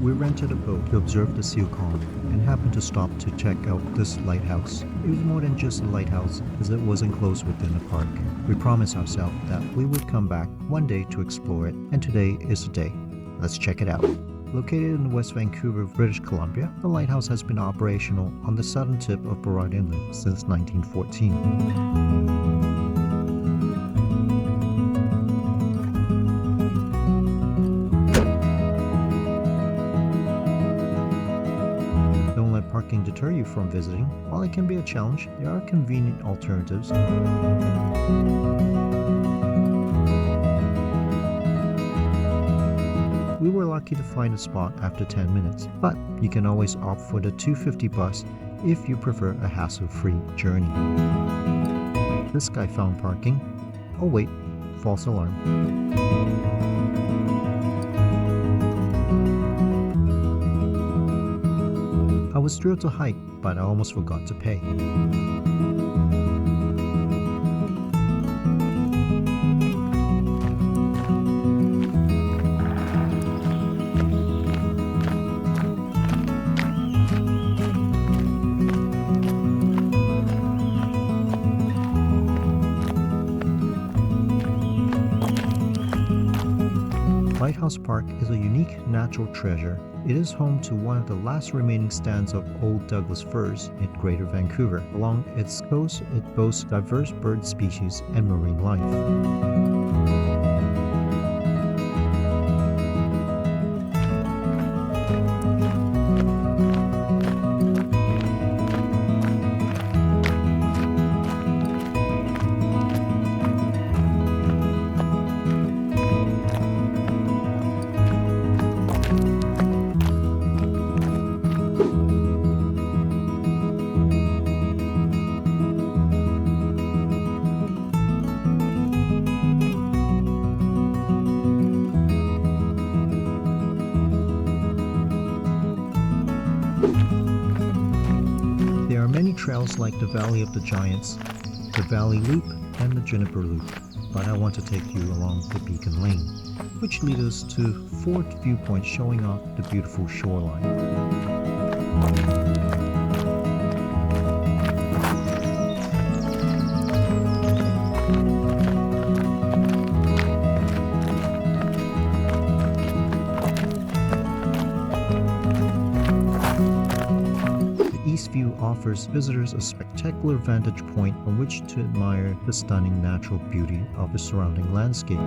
We rented a boat to observe the seal calm and happened to stop to check out this lighthouse. It was more than just a lighthouse as it was enclosed within the park. We promised ourselves that we would come back one day to explore it, and today is the day. Let's check it out. Located in West Vancouver, British Columbia, the lighthouse has been operational on the southern tip of Burrard Inlet since 1914. Don't let parking deter you from visiting. While it can be a challenge, there are convenient alternatives. We were lucky to find a spot after 10 minutes, but you can always opt for the 250 bus if you prefer a hassle-free journey. This guy found parking. Oh wait, false alarm. I was thrilled to hike, but I almost forgot to pay. Lighthouse Park is a unique natural treasure. It is home to one of the last remaining stands of old Douglas firs in Greater Vancouver. Along its coast, it boasts diverse bird species and marine life. There are many trails like the Valley of the Giants, the Valley Loop, and the Juniper Loop, but I want to take you along the Beacon Lane, which leads us to 4 viewpoints showing off the beautiful shoreline. View offers visitors a spectacular vantage point from which to admire the stunning natural beauty of the surrounding landscape.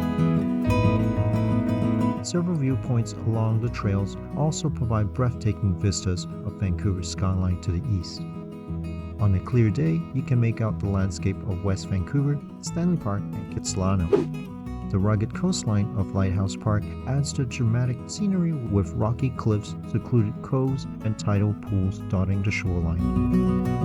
Several viewpoints along the trails also provide breathtaking vistas of Vancouver's skyline to the east. On a clear day, you can make out the landscape of West Vancouver, Stanley Park, and Kitsilano. The rugged coastline of Lighthouse Park adds to dramatic scenery with rocky cliffs, secluded coves, and tidal pools dotting the shoreline.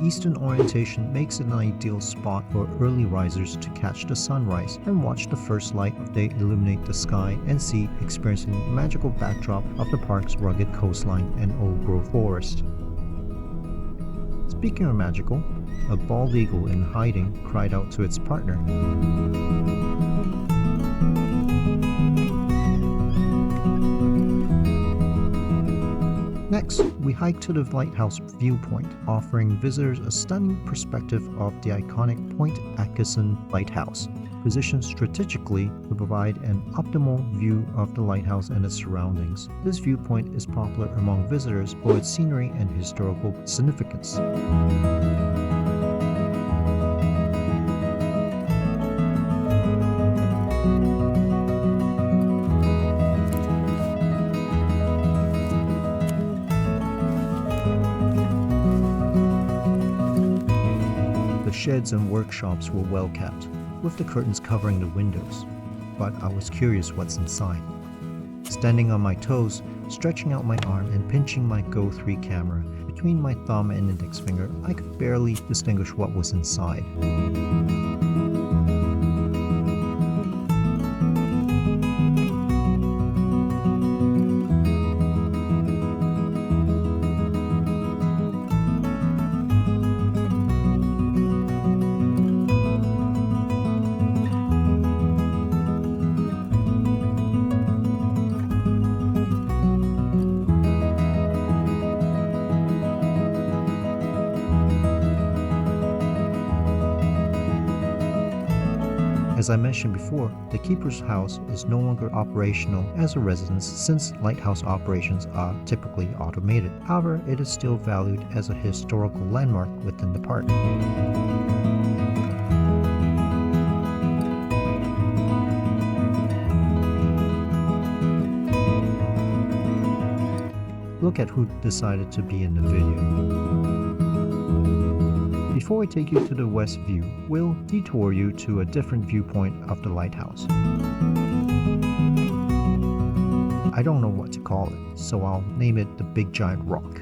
Eastern orientation makes it an ideal spot for early risers to catch the sunrise and watch the first light of day illuminate the sky and sea, experiencing the magical backdrop of the park's rugged coastline and old-growth forest. Speaking of magical, a bald eagle in hiding cried out to its partner. Next, we hike to the Lighthouse Viewpoint, offering visitors a stunning perspective of the iconic Point Atkinson Lighthouse, positioned strategically to provide an optimal view of the lighthouse and its surroundings. This viewpoint is popular among visitors for its scenery and historical significance. The sheds and workshops were well kept, with the curtains covering the windows, but I was curious what's inside. Standing on my toes, stretching out my arm and pinching my Go 3 camera, between my thumb and index finger, I could barely distinguish what was inside. As I mentioned before, the keeper's house is no longer operational as a residence since lighthouse operations are typically automated. However, it is still valued as a historical landmark within the park. Look at who decided to be in the video. Before I take you to the west view, we'll detour you to a different viewpoint of the lighthouse. I don't know what to call it, so I'll name it the Big Giant Rock.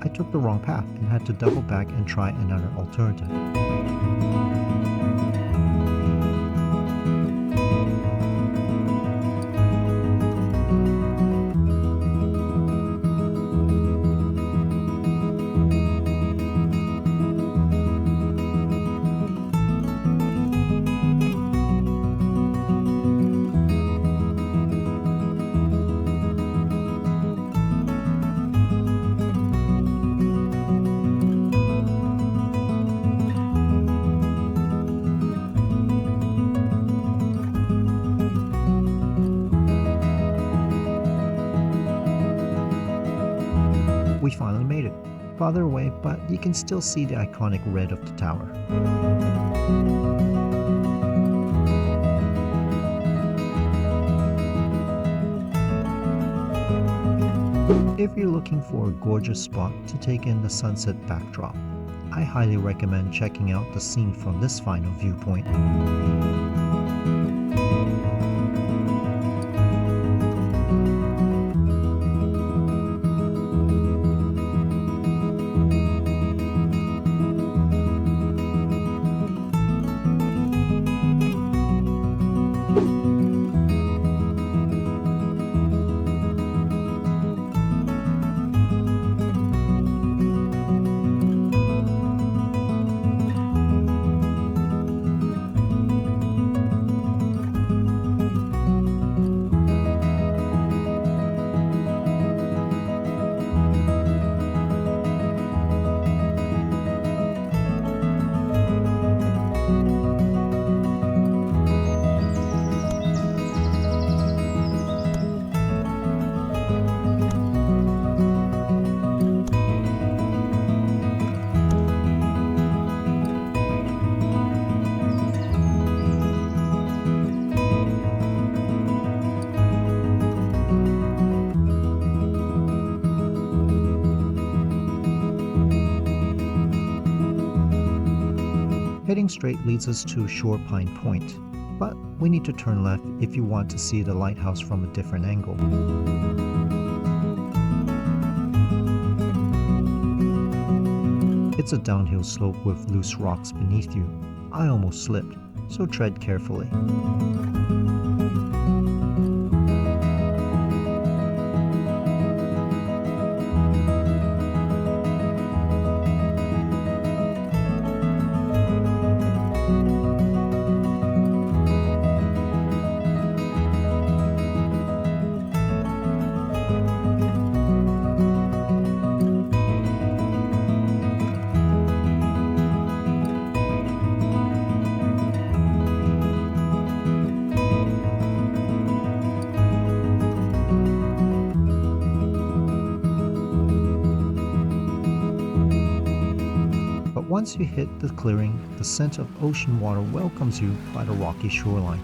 I took the wrong path and had to double back and try another alternative. We finally made it. Farther away, but you can still see the iconic red of the tower. If you're looking for a gorgeous spot to take in the sunset backdrop, I highly recommend checking out the scene from this final viewpoint. Heading straight leads us to Shore Pine Point, but we need to turn left if you want to see the lighthouse from a different angle. It's a downhill slope with loose rocks beneath you. I almost slipped, so tread carefully. Once you hit the clearing, the scent of ocean water welcomes you by the rocky shoreline.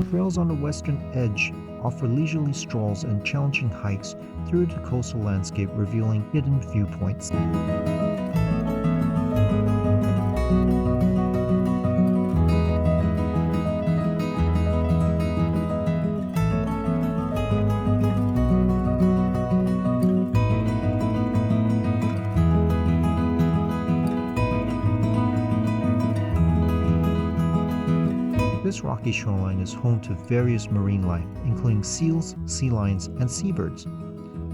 Trails on the western edge offer leisurely strolls and challenging hikes through the coastal landscape, revealing hidden viewpoints. This rocky shoreline is home to various marine life, including seals, sea lions, and seabirds.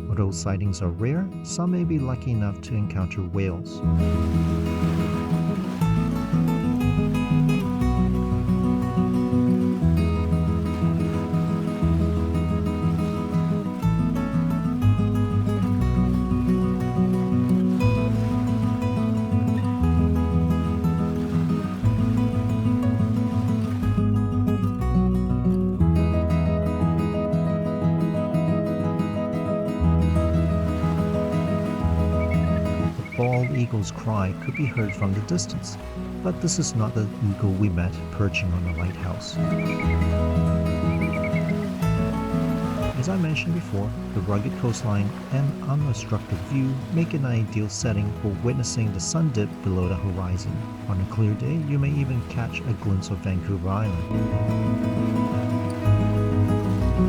Although sightings are rare, some may be lucky enough to encounter whales. Bald eagle's cry could be heard from the distance, but this is not the eagle we met perching on the lighthouse. As I mentioned before, the rugged coastline and unobstructed view make an ideal setting for witnessing the sun dip below the horizon. On a clear day, you may even catch a glimpse of Vancouver Island.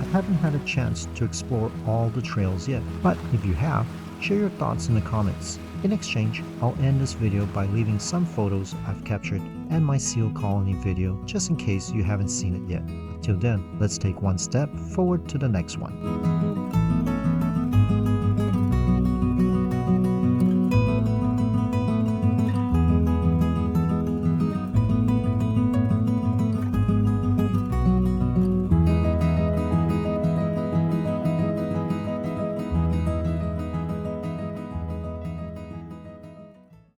I haven't had a chance to explore all the trails yet, but if you have, share your thoughts in the comments. In exchange, I'll end this video by leaving some photos I've captured and my seal colony video just in case you haven't seen it yet. Till then, let's take one step forward to the next one.